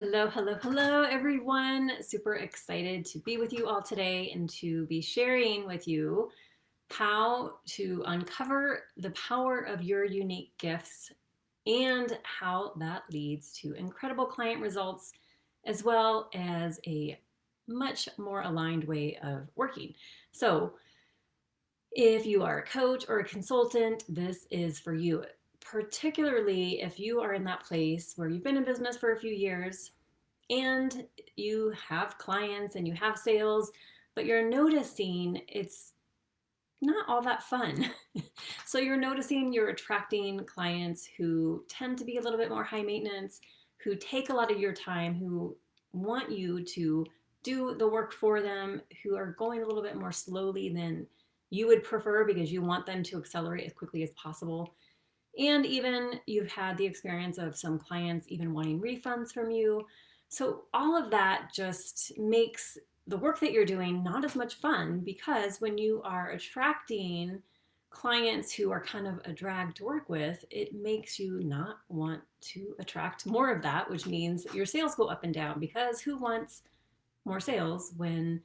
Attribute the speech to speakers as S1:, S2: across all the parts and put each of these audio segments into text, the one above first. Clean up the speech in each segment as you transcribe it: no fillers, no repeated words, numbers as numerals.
S1: Hello, hello, hello, everyone. Super excited to be with you all today and to be sharing with you how to uncover the power of your unique gifts and how that leads to incredible client results, as well as a much more aligned way of working. So, if you are a coach or a consultant, this is for you. Particularly if you are in that place where you've been in business for a few years and you have clients and you have sales, but you're noticing it's not all that fun. So you're noticing you're attracting clients who tend to be a little bit more high maintenance, who take a lot of your time, who want you to do the work for them, who are going a little bit more slowly than you would prefer because you want them to accelerate as quickly as possible. And even you've had the experience of some clients even wanting refunds from you. So all of that just makes the work that you're doing not as much fun, because when you are attracting clients who are kind of a drag to work with, it makes you not want to attract more of that, which means your sales go up and down, because who wants more sales when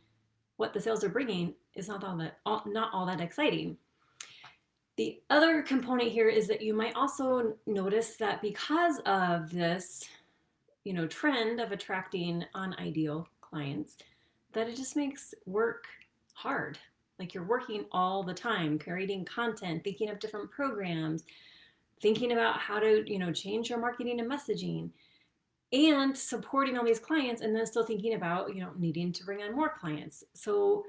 S1: what the sales are bringing is not all that exciting. The other component here is that you might also notice that because of this, trend of attracting unideal clients, that it just makes work hard. Like you're working all the time, creating content, thinking of different programs, thinking about how to, change your marketing and messaging, and supporting all these clients, and then still thinking about, needing to bring on more clients. So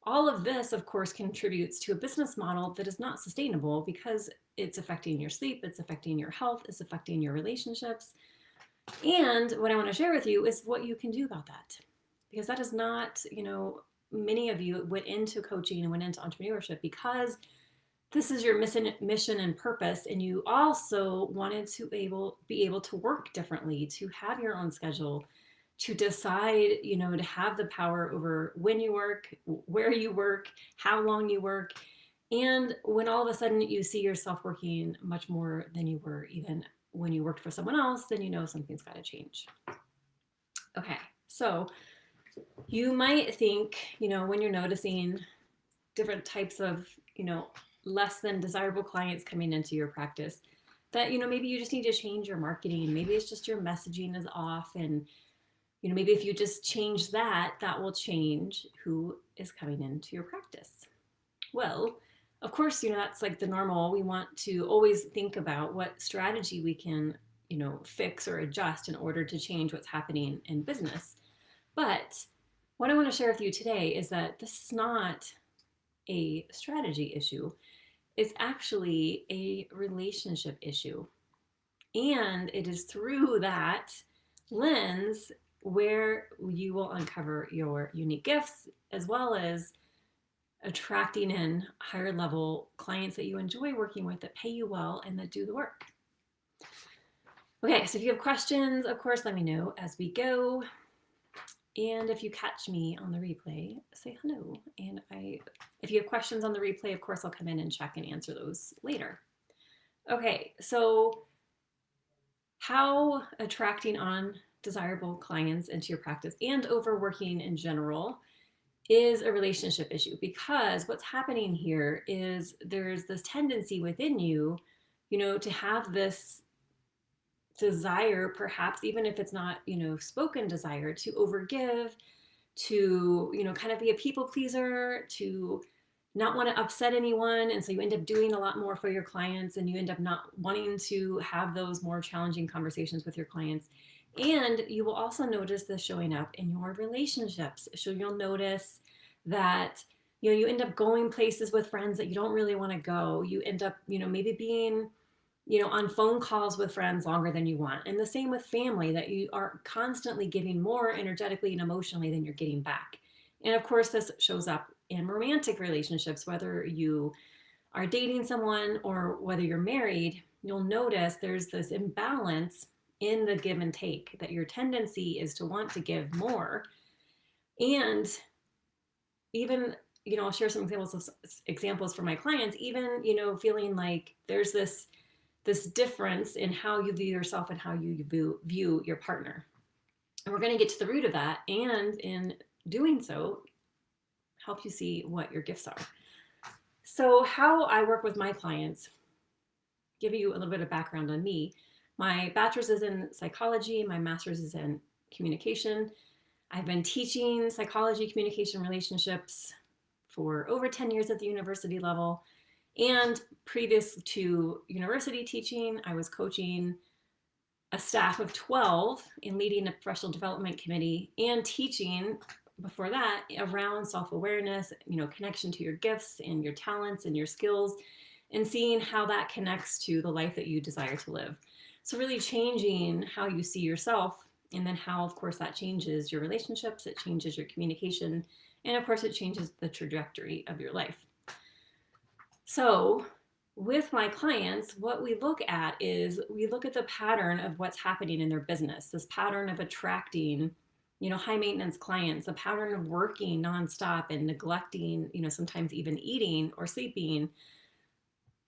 S1: all of this, of course, contributes to a business model that is not sustainable, because it's affecting your sleep, it's affecting your health, it's affecting your relationships. And what I want to share with you is what you can do about that. Because that is not, many of you went into coaching and went into entrepreneurship because this is your mission and purpose, and you also wanted to be able to work differently, to have your own schedule, to decide, to have the power over when you work, where you work, how long you work. And when all of a sudden you see yourself working much more than you were even when you worked for someone else, then something's got to change. Okay, so you might think, when you're noticing different types of, less than desirable clients coming into your practice, that, maybe you just need to change your marketing. Maybe it's just your messaging is off. And, maybe if you just change that, that will change who is coming into your practice. Well, of course, that's like the normal. We want to always think about what strategy we can, fix or adjust in order to change what's happening in business. But what I want to share with you today is that this is not a strategy issue. It's actually a relationship issue. And it is through that lens where you will uncover your unique gifts, as well as attracting in higher level clients that you enjoy working with, that pay you well and that do the work. Okay, so if you have questions, of course, let me know as we go. And if you catch me on the replay, say hello. And if you have questions on the replay, of course, I'll come in and check and answer those later. Okay, so how attracting on desirable clients into your practice and overworking in general is a relationship issue, because what's happening here is there's this tendency within you, to have this desire, perhaps even if it's not, spoken desire, to overgive, to, kind of be a people pleaser, to not want to upset anyone. And so you end up doing a lot more for your clients, and you end up not wanting to have those more challenging conversations with your clients. And you will also notice this showing up in your relationships. So you'll notice that, you end up going places with friends that you don't really want to go. You end up, maybe being, on phone calls with friends longer than you want. And the same with family, that you are constantly giving more energetically and emotionally than you're getting back. And of course, this shows up in romantic relationships, whether you are dating someone or whether you're married. You'll notice there's this imbalance in the give and take, that your tendency is to want to give more. And even, I'll share some examples for my clients, even, feeling like there's this difference in how you view yourself and how you view your partner. And we're going to get to the root of that. And in doing so, help you see what your gifts are. So, how I work with my clients, give you a little bit of background on me. My bachelor's is in psychology, my master's is in communication. I've been teaching psychology, communication, relationships for over 10 years at the university level. And previous to university teaching, I was coaching a staff of 12 and leading a professional development committee and teaching before that around self-awareness, connection to your gifts and your talents and your skills, and seeing how that connects to the life that you desire to live. So really changing how you see yourself, and then how, of course, that changes your relationships, it changes your communication, and of course it changes the trajectory of your life. So with my clients, what we look at is we look at the pattern of what's happening in their business, this pattern of attracting, high maintenance clients, a pattern of working nonstop and neglecting, sometimes even eating or sleeping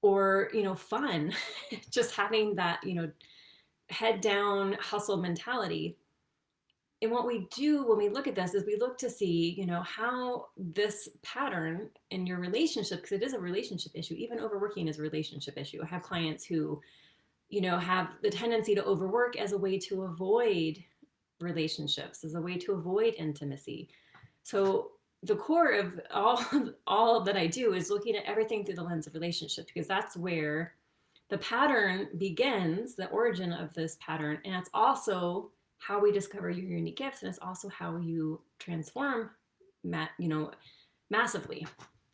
S1: or, fun, just having that, head down hustle mentality. And what we do when we look at this is we look to see, how this pattern in your relationship, because it is a relationship issue, even overworking is a relationship issue. I have clients who, have the tendency to overwork as a way to avoid relationships, as a way to avoid intimacy. So the core of all that I do is looking at everything through the lens of relationship, because that's where the pattern begins, the origin of this pattern, and it's also how we discover your unique gifts, and it's also how you transform, massively.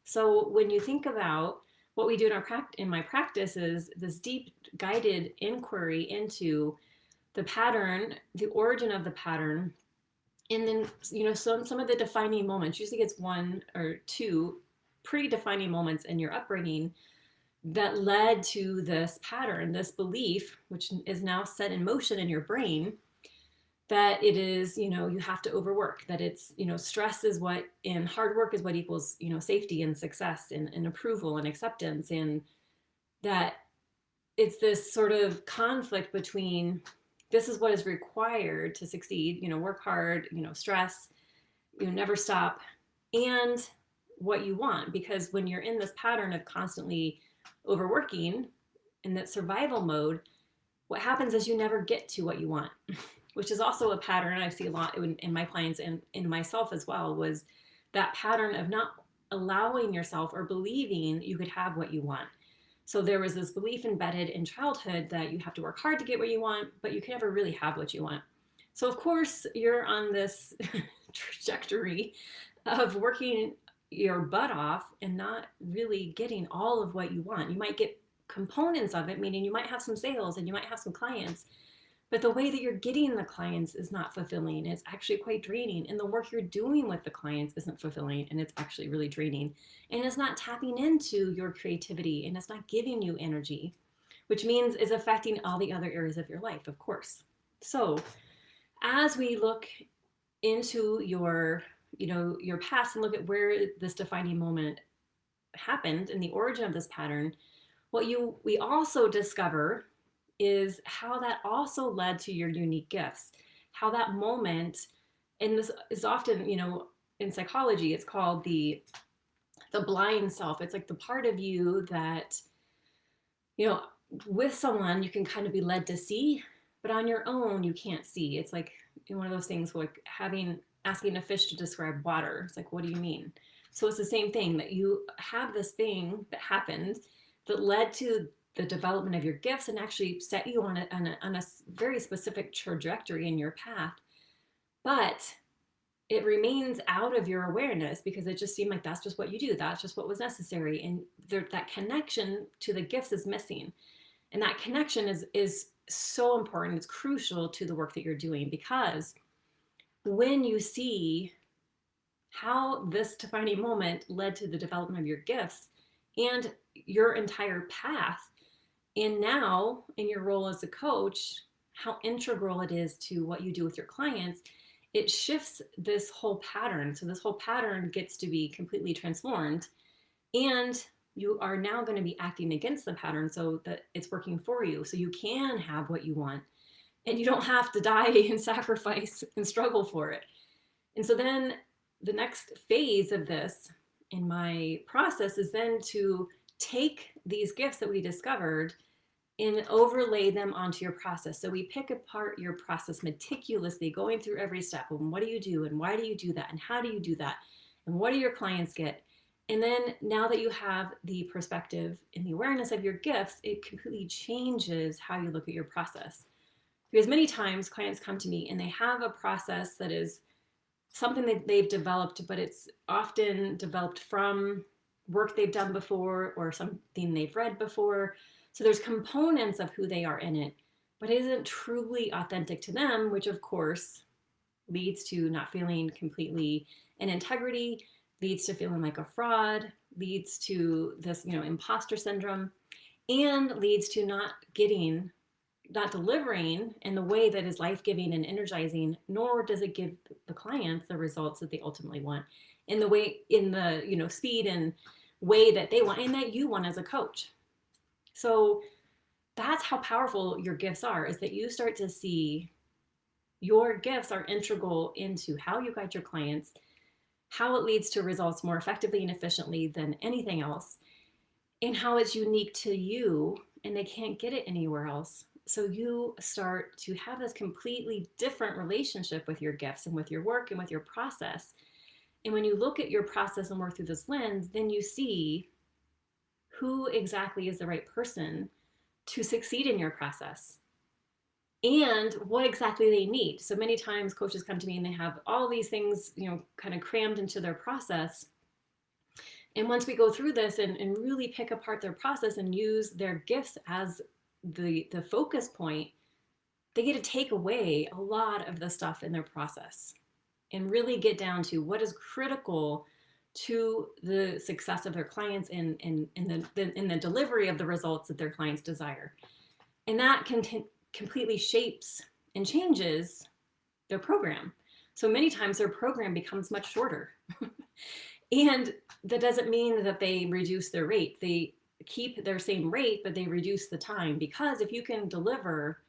S1: So when you think about what we do in my practice is this deep guided inquiry into the pattern, the origin of the pattern, and then some of the defining moments. Usually it's one or two pretty defining moments in your upbringing that led to this pattern, this belief, which is now set in motion in your brain, that it is, you have to overwork, that it's, stress is what, and hard work is what equals, safety and success and approval and acceptance. And that it's this sort of conflict between this is what is required to succeed, work hard, stress, never stop, and what you want. Because when you're in this pattern of constantly overworking in that survival mode, what happens is you never get to what you want, which is also a pattern I see a lot in my clients and in myself as well, was that pattern of not allowing yourself or believing you could have what you want. So there was this belief embedded in childhood that you have to work hard to get what you want, but you can never really have what you want. So of course you're on this trajectory of working your butt off and not really getting all of what you want. You might get components of it, meaning you might have some sales and you might have some clients, but the way that you're getting the clients is not fulfilling. It's actually quite draining. And the work you're doing with the clients isn't fulfilling, and it's actually really draining. And it's not tapping into your creativity, and it's not giving you energy, which means it's affecting all the other areas of your life, of course. So as we look into your past and look at where this defining moment happened and the origin of this pattern, what we also discover is how that also led to your unique gifts, how that moment, and this is often, in psychology, it's called the blind self. It's like the part of you that, with someone you can kind of be led to see, but on your own you can't see. It's like one of those things like asking a fish to describe water. It's like, what do you mean? So it's the same thing, that you have this thing that happened that led to the development of your gifts and actually set you on a very specific trajectory in your path. But it remains out of your awareness because it just seemed like that's just what you do. That's just what was necessary. And that connection to the gifts is missing. And that connection is so important. It's crucial to the work that you're doing, because when you see how this defining moment led to the development of your gifts and your entire path, and now in your role as a coach, how integral it is to what you do with your clients, it shifts this whole pattern. So this whole pattern gets to be completely transformed, and you are now going to be acting against the pattern so that it's working for you. So you can have what you want. and you don't have to die and sacrifice and struggle for it. And so then the next phase of this in my process is then to take these gifts that we discovered and overlay them onto your process. So we pick apart your process meticulously, going through every step. And what do you do? And why do you do that? And how do you do that? And what do your clients get? And then now that you have the perspective and the awareness of your gifts, it completely changes how you look at your process. Because many times clients come to me and they have a process that is something that they've developed, but it's often developed from work they've done before or something they've read before. So there's components of who they are in it, but it isn't truly authentic to them, which of course leads to not feeling completely in integrity, leads to feeling like a fraud, leads to this, imposter syndrome, and leads to not delivering in the way that is life-giving and energizing, nor does it give the clients the results that they ultimately want in the speed and way that they want and that you want as a coach. So that's how powerful your gifts are, is that you start to see your gifts are integral into how you guide your clients, how it leads to results more effectively and efficiently than anything else, and how it's unique to you and they can't get it anywhere else. So you start to have this completely different relationship with your gifts and with your work and with your process. And when you look at your process and work through this lens, then you see who exactly is the right person to succeed in your process and what exactly they need. So many times coaches come to me and they have all these things, kind of crammed into their process. And once we go through this and really pick apart their process and use their gifts as the focus point, they get to take away a lot of the stuff in their process and really get down to what is critical to the success of their clients in the delivery of the results that their clients desire. And that completely shapes and changes their program. So many times their program becomes much shorter. And that doesn't mean that they reduce their rate. They keep their same rate, but they reduce the time, because if you can deliver,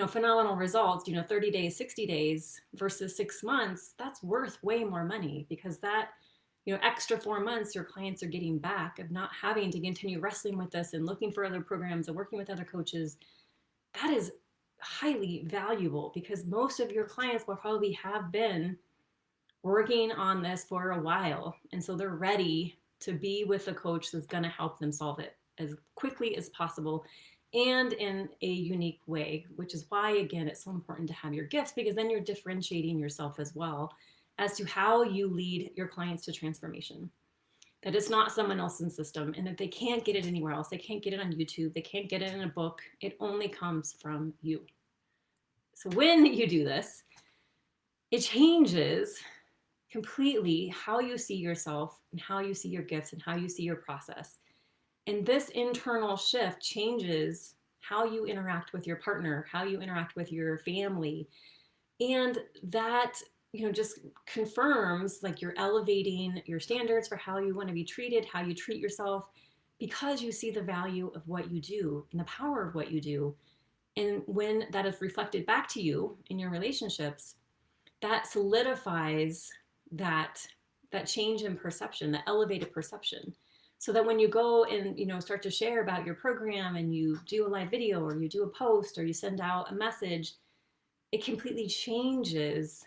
S1: phenomenal results, 30 days, 60 days versus 6 months, that's worth way more money, because that, extra 4 months your clients are getting back of not having to continue wrestling with this and looking for other programs and working with other coaches. That is highly valuable, because most of your clients will probably have been working on this for a while. And so they're ready to be with a coach that's going to help them solve it as quickly as possible and in a unique way, which is why, again, it's so important to have your gifts, because then you're differentiating yourself as well as to how you lead your clients to transformation. That it's not someone else's system and that they can't get it anywhere else. They can't get it on YouTube. They can't get it in a book. It only comes from you. So when you do this, it changes completely how you see yourself and how you see your gifts and how you see your process. And this internal shift changes how you interact with your partner, how you interact with your family. And that, just confirms like you're elevating your standards for how you want to be treated, how you treat yourself, because you see the value of what you do and the power of what you do. And when that is reflected back to you in your relationships, that solidifies that change in perception, the elevated perception. So that when you go and start to share about your program and you do a live video or you do a post or you send out a message, it completely changes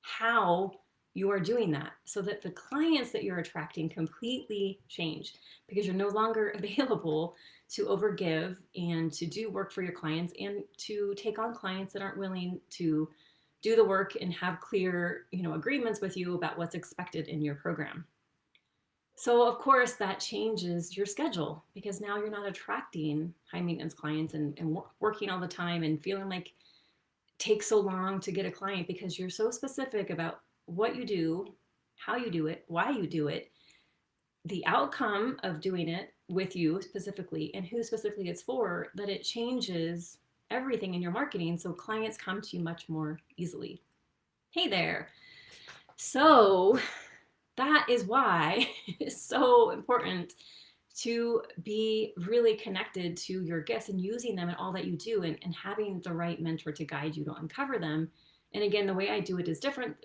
S1: how you are doing that, so that the clients that you're attracting completely change, because you're no longer available to overgive and to do work for your clients and to take on clients that aren't willing to do the work and have clear, agreements with you about what's expected in your program. So of course that changes your schedule, because now you're not attracting high maintenance clients and working all the time and feeling like it takes so long to get a client, because you're so specific about what you do, how you do it, why you do it, the outcome of doing it with you specifically, and who specifically it's for, that it changes everything in your marketing, so clients come to you much more easily. Hey there. So that is why it's so important to be really connected to your gifts and using them in all that you do, and having the right mentor to guide you to uncover them. And again, the way I do it is different,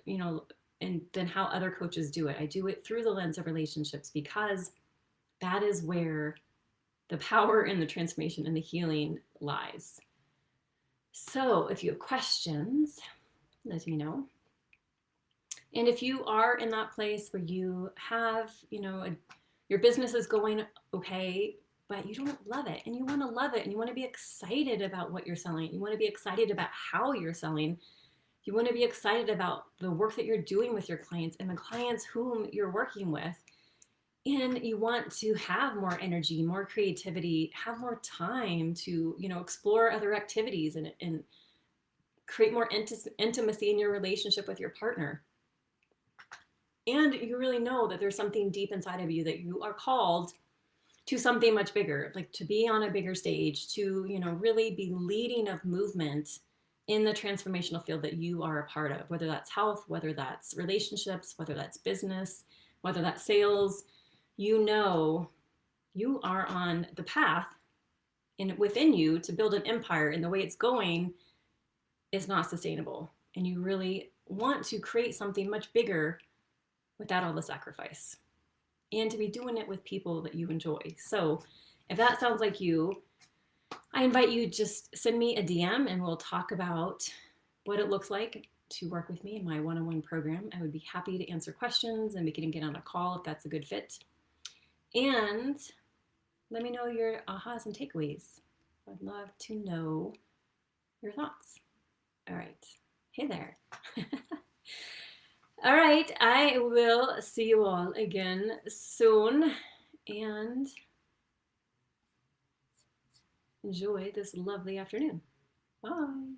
S1: and than how other coaches do it. I do it through the lens of relationships, because that is where the power and the transformation and the healing lies. So if you have questions, let me know. And if you are in that place where you have, your business is going okay, but you don't love it, and you want to love it, and you want to be excited about what you're selling, you want to be excited about how you're selling, you want to be excited about the work that you're doing with your clients and the clients whom you're working with, and you want to have more energy, more creativity, have more time to, explore other activities, and create more intimacy in your relationship with your partner. And you really know that there's something deep inside of you that you are called to something much bigger, like to be on a bigger stage, to, really be leading of movement in the transformational field that you are a part of, whether that's health, whether that's relationships, whether that's business, whether that's sales. You are on the path within you to build an empire, and the way it's going is not sustainable. And you really want to create something much bigger without all the sacrifice, and to be doing it with people that you enjoy. So if that sounds like you, I invite you, just send me a DM and we'll talk about what it looks like to work with me in my one-on-one program. I would be happy to answer questions, and we can get on a call if that's a good fit. And let me know your ahas and takeaways. I'd love to know your thoughts. All right. Hey there. All right, I will see you all again soon, and enjoy this lovely afternoon. Bye.